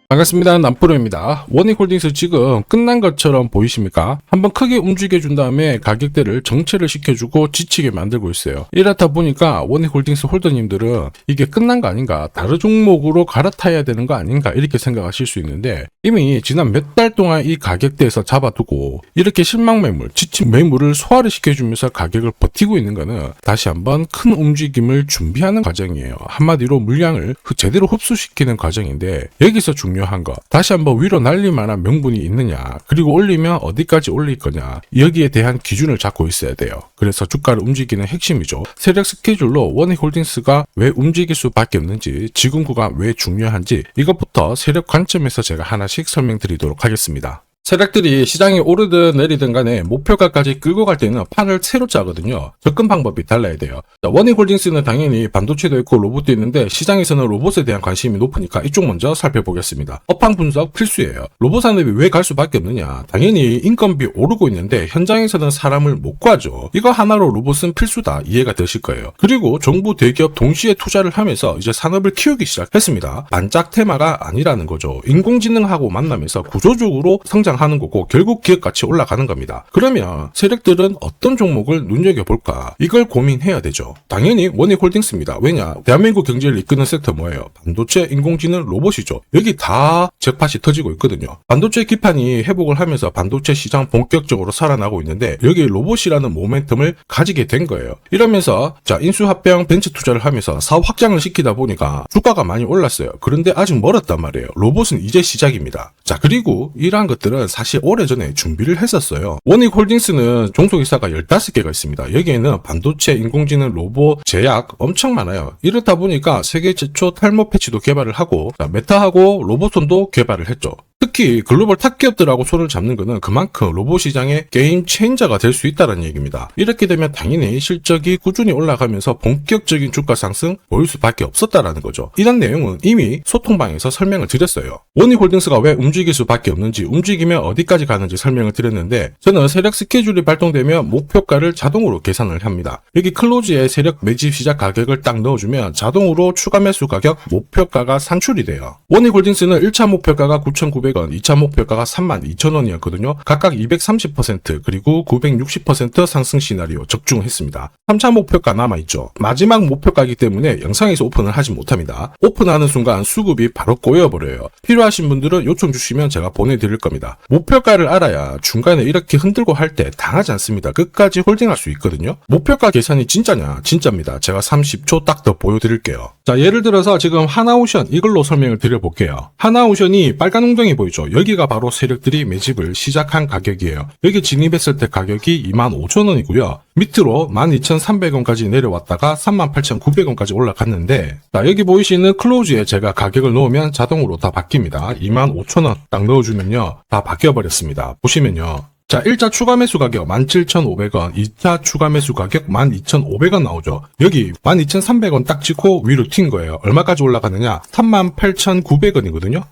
반갑습니다. 남프로입니다. 원익홀딩스 지금 끝난 것처럼 보이십니까? 한번 크게 움직여준 다음에 가격대를 정체를 시켜주고 지치게 만들고 있어요. 이렇다 보니까 원익홀딩스 홀더님들은 이게 끝난 거 아닌가, 다른 종목으로 갈아타야 되는 거 아닌가 이렇게 생각하실 수 있는데, 이미 지난 몇 달 동안 이 가격대에서 잡아두고 이렇게 실망 매물, 지친 매물을 소화를 시켜주면서 가격을 버티고 있는 거는 다시 한번 큰 움직임을 준비하는 과정이에요. 한마디로 물량을 제대로 흡수시키는 과정인데, 여기서 중요한 거, 다시 한번 위로 날릴 만한 명분이 있느냐, 그리고 올리면 어디까지 올릴 거냐, 여기에 대한 기준을 잡고 있어야 돼요. 그래서 주가를 움직이는 핵심이죠. 세력 스케줄로 원익홀딩스가 왜 움직일 수밖에 없는지, 지금 구간 왜 중요한지, 이것부터 세력 관점에서 제가 하나씩 설명드리도록 하겠습니다. 세력들이 시장이 오르든 내리든 간에 목표가까지 끌고 갈 때는 판을 새로 짜거든요. 접근 방법이 달라야 돼요. 원익홀딩스는 당연히 반도체도 있고 로봇도 있는데, 시장에서는 로봇에 대한 관심이 높으니까 이쪽 먼저 살펴보겠습니다. 업황 분석 필수예요. 로봇 산업이 왜 갈 수밖에 없느냐, 당연히 인건비 오르고 있는데 현장에서는 사람을 못 구하죠. 이거 하나로 로봇은 필수다, 이해가 되실 거예요. 그리고 정부 대기업 동시에 투자를 하면서 이제 산업을 키우기 시작했습니다. 반짝 테마가 아니라는 거죠. 인공지능하고 만나면서 구조적으로 하는 거고, 결국 기업 가치 올라가는 겁니다. 그러면 세력들은 어떤 종목을 눈여겨볼까, 이걸 고민해야 되죠. 당연히 원익홀딩스입니다. 왜냐, 대한민국 경제를 이끄는 섹터 뭐예요? 반도체, 인공지능, 로봇이죠. 여기 다 잭팟이 터지고 있거든요. 반도체 기판이 회복을 하면서 반도체 시장 본격적으로 살아나고 있는데, 여기 로봇이라는 모멘텀을 가지게 된 거예요. 이러면서 인수합병 벤처 투자를 하면서 사업 확장을 시키다 보니까 주가가 많이 올랐어요. 그런데 아직 멀었단 말이에요. 로봇은 이제 시작입니다. 그리고 이러한 것들은 사실 오래전에 준비를 했었어요. 원익홀딩스는 종속회사가 15개가 있습니다. 여기에는 반도체, 인공지능, 로봇, 제약 엄청 많아요. 이렇다 보니까 세계 최초 탈모 패치도 개발을 하고, 메타하고 로봇손도 개발을 했죠. 특히 글로벌 탑 기업들하고 손을 잡는 것은 그만큼 로봇 시장의 게임 체인저가 될 수 있다는 얘기입니다. 이렇게 되면 당연히 실적이 꾸준히 올라가면서 본격적인 주가 상승 보일 수밖에 없었다라는 거죠. 이런 내용은 이미 소통방에서 설명을 드렸어요. 원익홀딩스가 왜 움직일 수밖에 없는지, 움직이면 어디까지 가는지 설명을 드렸는데, 저는 세력 스케줄이 발동되면 목표가를 자동으로 계산을 합니다. 여기 클로즈에 세력 매집 시작 가격을 딱 넣어주면 자동으로 추가 매수 가격 목표가가 산출이 돼요. 원익홀딩스는 1차 목표가가 9,900원, 2차 목표가가 32,000원이었거든요. 각각 230% 그리고 960% 상승 시나리오 적중했습니다. 3차 목표가 남아있죠. 마지막 목표가이기 때문에 영상에서 오픈을 하지 못합니다. 오픈하는 순간 수급이 바로 꼬여버려요. 필요하신 분들은 요청 주시면 제가 보내드릴 겁니다. 목표가를 알아야 중간에 이렇게 흔들고 할 때 당하지 않습니다. 끝까지 홀딩할 수 있거든요. 목표가 계산이 진짜냐? 진짜입니다. 제가 30초 딱 더 보여드릴게요. 예를 들어서 지금 하나오션 이걸로 설명을 드려볼게요. 하나오션이 빨간 웅덩이 보이죠? 여기가 바로 세력들이 매집을 시작한 가격이에요. 여기 진입했을 때 가격이 25,000원이고요. 밑으로 12,300원까지 내려왔다가 38,900원까지 올라갔는데, 여기 보이시는 클로즈에 제가 가격을 넣으면 자동으로 다 바뀝니다. 25,000원 딱 넣어주면요, 다 바뀌어버렸습니다. 보시면요. 1차 추가 매수 가격 17,500원, 2차 추가 매수 가격 12,500원 나오죠. 여기 12,300원 딱 찍고 위로 튄 거예요. 얼마까지 올라가느냐? 38,900원이거든요.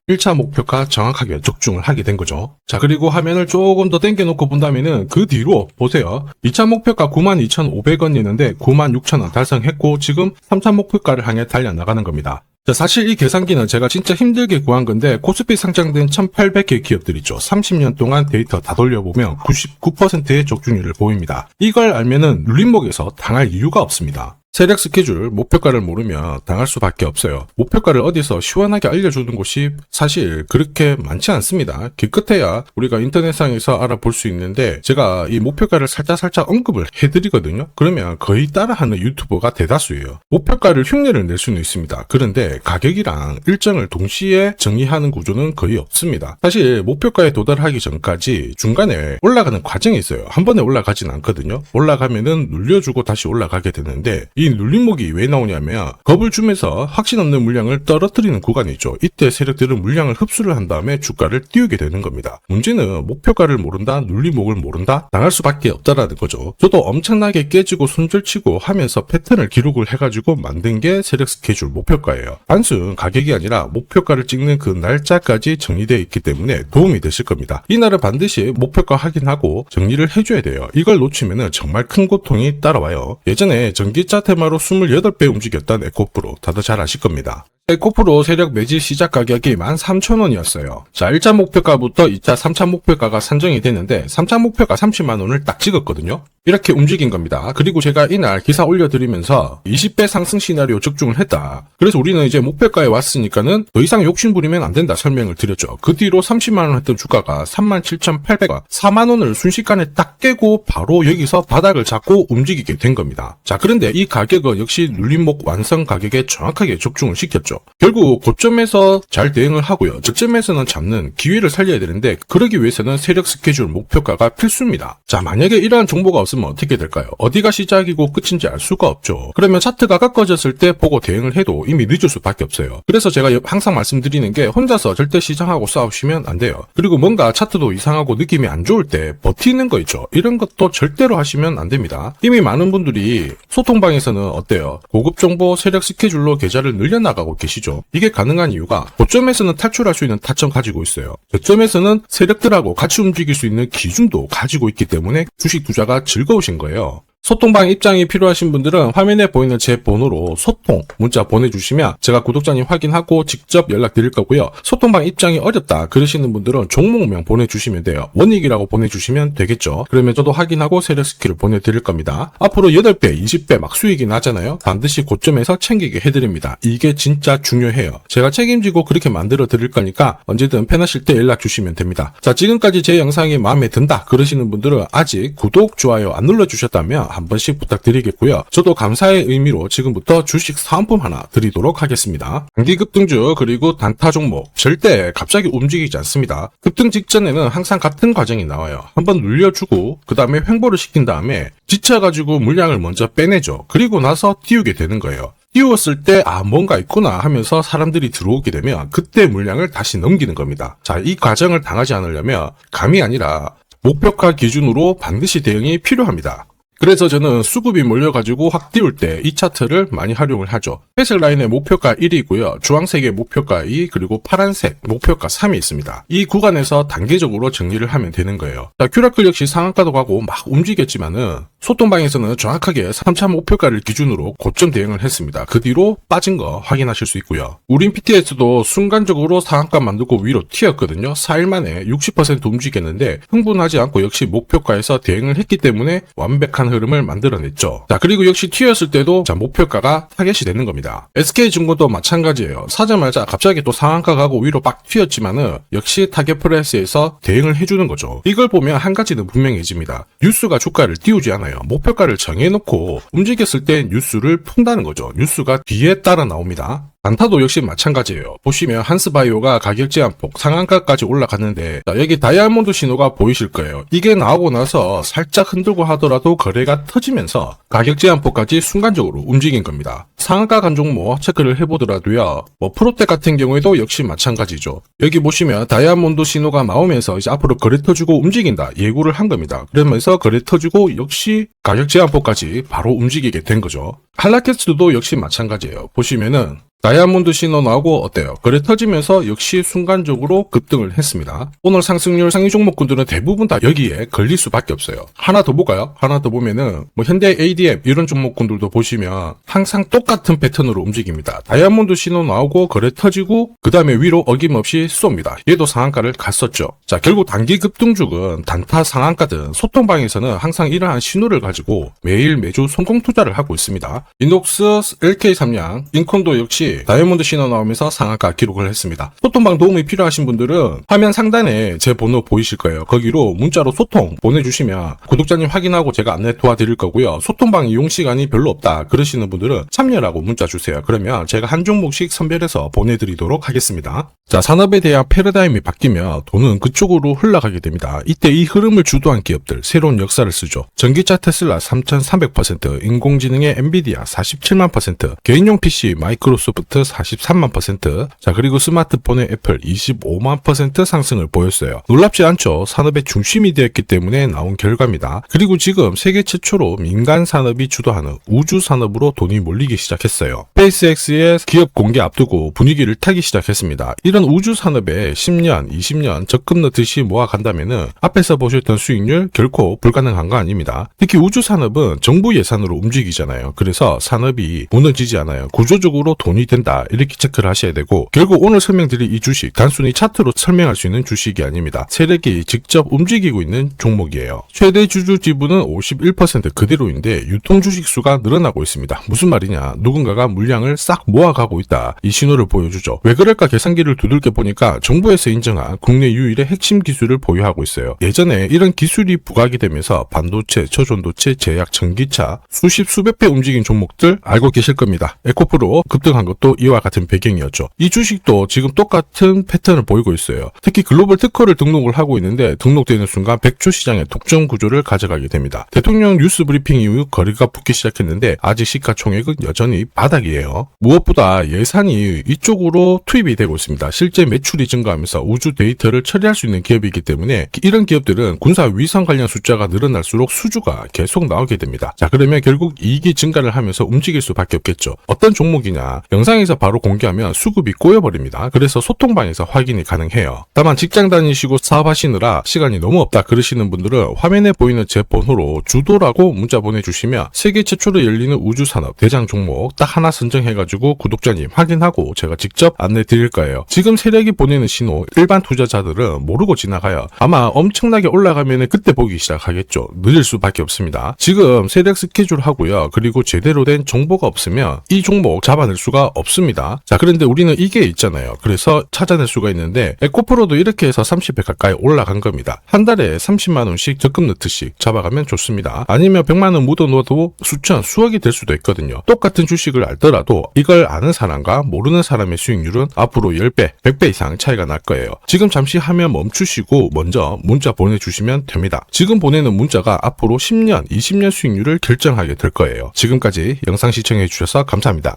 1차 목표가 정확하게 적중을 하게 된 거죠. 그리고 화면을 조금 더 당겨놓고 본다면은 그 뒤로 보세요. 2차 목표가 92,500원이었는데 96,000원 달성했고, 지금 3차 목표가를 향해 달려나가는 겁니다. 사실 이 계산기는 제가 진짜 힘들게 구한 건데, 코스피 상장된 1,800개 기업들 있죠. 30년 동안 데이터 다 돌려보면 99%의 적중률을 보입니다. 이걸 알면은 눌림목에서 당할 이유가 없습니다. 세력 스케줄, 목표가를 모르면 당할 수밖에 없어요. 목표가를 어디서 시원하게 알려주는 곳이 사실 그렇게 많지 않습니다. 기껏해야 우리가 인터넷상에서 알아볼 수 있는데, 제가 이 목표가를 살짝 언급을 해드리거든요. 그러면 거의 따라하는 유튜버가 대다수예요. 목표가를 흉내를 낼 수는 있습니다. 그런데 가격이랑 일정을 동시에 정의하는 구조는 거의 없습니다. 사실 목표가에 도달하기 전까지 중간에 올라가는 과정이 있어요. 한 번에 올라가진 않거든요. 올라가면은 눌려주고 다시 올라가게 되는데, 이 눌림목이 왜 나오냐면, 겁을 주면서 확신 없는 물량을 떨어뜨리는 구간이 있죠. 이때 세력들은 물량을 흡수를 한 다음에 주가를 띄우게 되는 겁니다. 문제는 목표가를 모른다, 눌림목을 모른다, 당할 수밖에 없다라는 거죠. 저도 엄청나게 깨지고 손절치고 하면서 패턴을 기록을 해가지고 만든 게 세력 스케줄 목표가예요. 단순 가격이 아니라 목표가를 찍는 그 날짜까지 정리되어 있기 때문에 도움이 되실 겁니다. 이날은 반드시 목표가 확인하고 정리를 해줘야 돼요. 이걸 놓치면 정말 큰 고통이 따라와요. 예전에 전기차 테마로 28배 움직였던 에코프로 다들 잘 아실 겁니다. 에코프로 세력 매집 시작 가격이 13,000원이었어요. 자, 1차 목표가부터 2차, 3차 목표가가 산정이 됐는데 3차 목표가 30만원을 딱 찍었거든요. 이렇게 움직인 겁니다. 그리고 제가 이날 기사 올려드리면서 20배 상승 시나리오 적중을 했다. 그래서 우리는 이제 목표가에 왔으니까는 더 이상 욕심부리면 안 된다 설명을 드렸죠. 그 뒤로 30만원 했던 주가가 37,800원, 4만원을 순식간에 딱 깨고 바로 여기서 바닥을 잡고 움직이게 된 겁니다. 자, 그런데 이 가격은 역시 눌림목 완성 가격에 정확하게 적중을 시켰죠. 결국 고점에서 잘 대응을 하고요. 저점에서는 잡는 기회를 살려야 되는데 그러기 위해서는 세력 스케줄 목표가가 필수입니다. 자, 만약에 이러한 정보가 없으면 어떻게 될까요? 어디가 시작이고 끝인지 알 수가 없죠. 그러면 차트가 꺾어졌을 때 보고 대응을 해도 이미 늦을 수밖에 없어요. 그래서 제가 항상 말씀드리는 게 혼자서 절대 시장하고 싸우시면 안 돼요. 그리고 뭔가 차트도 이상하고 느낌이 안 좋을 때 버티는 거 있죠. 이런 것도 절대로 하시면 안 됩니다. 이미 많은 분들이 소통방에서는 어때요? 고급 정보 세력 스케줄로 계좌를 늘려나가고 계시죠. 이게 가능한 이유가 고점에서는 탈출할 수 있는 타점 가지고 있어요. 저점에서는 세력들하고 같이 움직일 수 있는 기준도 가지고 있기 때문에 주식 투자가 즐거우신 거예요. 소통방 입장이 필요하신 분들은 화면에 보이는 제 번호로 소통 문자 보내주시면 제가 구독자님 확인하고 직접 연락드릴 거고요. 소통방 입장이 어렵다 그러시는 분들은 종목명 보내주시면 돼요. 원익이라고 보내주시면 되겠죠. 그러면 저도 확인하고 세력 스킬을 보내드릴 겁니다. 앞으로 8배, 20배 막 수익이 나잖아요. 반드시 고점에서 챙기게 해드립니다. 이게 진짜 중요해요. 제가 책임지고 그렇게 만들어 드릴 거니까 언제든 편하실 때 연락 주시면 됩니다. 자, 지금까지 제 영상이 마음에 든다 그러시는 분들은 아직 구독, 좋아요 안 눌러주셨다면 한 번씩 부탁드리겠고요. 저도 감사의 의미로 지금부터 주식 사은품 하나 드리도록 하겠습니다. 단기 급등주 그리고 단타 종목 절대 갑자기 움직이지 않습니다. 급등 직전에는 항상 같은 과정이 나와요. 한번 눌려주고 그 다음에 횡보를 시킨 다음에 지쳐가지고 물량을 먼저 빼내죠. 그리고 나서 띄우게 되는 거예요. 띄웠을 때 뭔가 있구나 하면서 사람들이 들어오게 되면 그때 물량을 다시 넘기는 겁니다. 자, 이 과정을 당하지 않으려면 감이 아니라 목표가 기준으로 반드시 대응이 필요합니다. 그래서 저는 수급이 몰려가지고 확 띄울 때 이 차트를 많이 활용을 하죠. 회색 라인의 목표가 1이고요. 주황색의 목표가 2 그리고 파란색 목표가 3이 있습니다. 이 구간에서 단계적으로 정리를 하면 되는 거예요. 자, 큐라클 역시 상한가도 가고 막 움직였지만은 소통방에서는 정확하게 3차 목표가를 기준으로 고점 대응을 했습니다. 그 뒤로 빠진 거 확인하실 수 있고요. 우린 PTS도 순간적으로 상한가 만들고 위로 튀었거든요. 4일 만에 60% 움직였는데 흥분하지 않고 역시 목표가에서 대응을 했기 때문에 완벽한 흐름을 만들어냈죠. 자, 그리고 역시 튀었을 때도 자, 목표가가 타겟이 되는 겁니다. SK증권도 마찬가지예요. 사자마자 갑자기 또 상한가 가고 위로 빡 튀었지만은 역시 타겟 프라이스에서 대응을 해주는 거죠. 이걸 보면 한 가지는 분명해집니다. 뉴스가 주가를 띄우지 않아요. 목표가를 정해놓고 움직였을 때 뉴스를 푼다는 거죠. 뉴스가 뒤에 따라 나옵니다. 단타도 역시 마찬가지예요. 보시면 한스바이오가 가격 제한폭 상한가까지 올라갔는데 자, 여기 다이아몬드 신호가 보이실 거예요. 이게 나오고 나서 살짝 흔들고 하더라도 거래가 터지면서 가격 제한폭까지 순간적으로 움직인 겁니다. 상한가 간 종목 체크를 해보더라도요. 프로텍 같은 경우에도 역시 마찬가지죠. 여기 보시면 다이아몬드 신호가 나오면서 이제 앞으로 거래 터지고 움직인다 예고를 한 겁니다. 그러면서 거래 터지고 역시 가격 제한폭까지 바로 움직이게 된 거죠. 한라캐스트도 역시 마찬가지예요. 보시면은 다이아몬드 신호 나오고 어때요? 거래 터지면서 역시 순간적으로 급등을 했습니다. 오늘 상승률 상위 종목군들은 대부분 다 여기에 걸릴 수밖에 없어요. 하나 더 볼까요? 하나 더 보면은 현대 ADM 이런 종목군들도 보시면 항상 똑같은 패턴으로 움직입니다. 다이아몬드 신호 나오고 거래 터지고 그 다음에 위로 어김없이 쏩니다. 얘도 상한가를 갔었죠. 자, 결국 단기 급등주은 단타 상한가든 소통방에서는 항상 이러한 신호를 가지고 매일 매주 성공 투자를 하고 있습니다. 인독스, LK3양, 인콘도 역시 다이아몬드 신호 나오면서 상한가 기록을 했습니다. 소통방 도움이 필요하신 분들은 화면 상단에 제 번호 보이실 거예요. 거기로 문자로 소통 보내주시면 구독자님 확인하고 제가 안내 도와드릴 거고요. 소통방 이용 시간이 별로 없다 그러시는 분들은 참여라고 문자 주세요. 그러면 제가 한 종목씩 선별해서 보내드리도록 하겠습니다. 자, 산업에 대한 패러다임이 바뀌면 돈은 그쪽으로 흘러가게 됩니다. 이때 이 흐름을 주도한 기업들 새로운 역사를 쓰죠. 전기차 테슬라 3,300%, 인공지능의 엔비디아 47만 %, 개인용 PC 마이크로소프트 43만 %, 자, 그리고 스마트폰의 애플 25만 % 상승을 보였어요. 놀랍지 않죠? 산업의 중심이 되었기 때문에 나온 결과입니다. 그리고 지금 세계 최초로 민간 산업이 주도하는 우주 산업으로 돈이 몰리기 시작했어요. 스페이스X의 기업 공개 앞두고 분위기를 타기 시작했습니다. 이런 우주 산업에 10년, 20년 적금 넣듯이 모아간다면은 앞에서 보셨던 수익률 결코 불가능한 거 아닙니다. 특히 우주 산업은 정부 예산으로 움직이잖아요. 그래서 산업이 무너지지 않아요. 구조적으로 돈이 된다 이렇게 체크를 하셔야 되고, 결국 오늘 설명드릴 이 주식 단순히 차트로 설명할 수 있는 주식이 아닙니다. 세력이 직접 움직이고 있는 종목이에요. 최대 주주 지분은 51% 그대로인데 유통 주식 수가 늘어나고 있습니다. 무슨 말이냐, 누군가가 물량을 싹 모아가고 있다, 이 신호를 보여주죠. 왜 그럴까 계산기를 두들겨 보니까 정부에서 인정한 국내 유일의 핵심 기술을 보유하고 있어요. 예전에 이런 기술이 부각이 되면서 반도체, 저전도체, 제약, 전기차 수십 수백 배 움직인 종목들 알고 계실 겁니다. 에코프로 급등한 것도 이와 같은 배경이었죠. 이 주식도 지금 똑같은 패턴을 보이고 있어요. 특히 글로벌 특허를 등록을 하고 있는데 등록되는 순간 백조 시장의 독점 구조를 가져가게 됩니다. 대통령 뉴스 브리핑 이후 거리가 붙기 시작했는데 아직 시가총액은 여전히 바닥이에요. 무엇보다 예산이 이쪽으로 투입이 되고 있습니다. 실제 매출이 증가하면서 우주 데이터를 처리할 수 있는 기업이기 때문에 이런 기업들은 군사 위성 관련 숫자가 늘어날수록 수주가 계속 나오게 됩니다. 자, 그러면 결국 이익이 증가를 하면서 움직일 수밖에 없겠죠. 어떤 종목이냐, 영상에서 바로 공개하면 수급이 꼬여버립니다. 그래서 소통방에서 확인이 가능해요. 다만 직장 다니시고 사업하시느라 시간이 너무 없다 그러시는 분들은 화면에 보이는 제 번호로 주도라고 문자 보내주시면 세계 최초로 열리는 우주산업 대장 종목 딱 하나 선정해가지고 구독자님 확인하고 제가 직접 안내 드릴 거예요. 지금 세력이 보내는 신호 일반 투자자들은 모르고 지나가요. 아마 엄청나게 올라가면 그때 보기 시작하겠죠. 늦을 수밖에 없습니다. 지금 세력 스케줄 하고요. 그리고 제대로 된 정보가 없으면 이 종목 잡아낼 수가 없습니다. 자, 그런데 우리는 이게 있잖아요. 그래서 찾아낼 수가 있는데 에코프로도 이렇게 해서 30배 가까이 올라간 겁니다. 한 달에 30만원씩 적금 넣듯이 잡아가면 좋습니다. 아니면 100만원 묻어놓아도 수천, 수억이 될 수도 있거든요. 똑같은 주식을 알더라도 이걸 아는 사람과 모르는 사람의 수익률은 앞으로 10배, 100배 이상 차이가 날 거예요. 지금 잠시 화면 멈추시고 먼저 문자 보내주시면 됩니다. 지금 보내는 문자가 앞으로 10년, 20년 수익률을 결정하게 될 거예요. 지금까지 영상 시청해주셔서 감사합니다.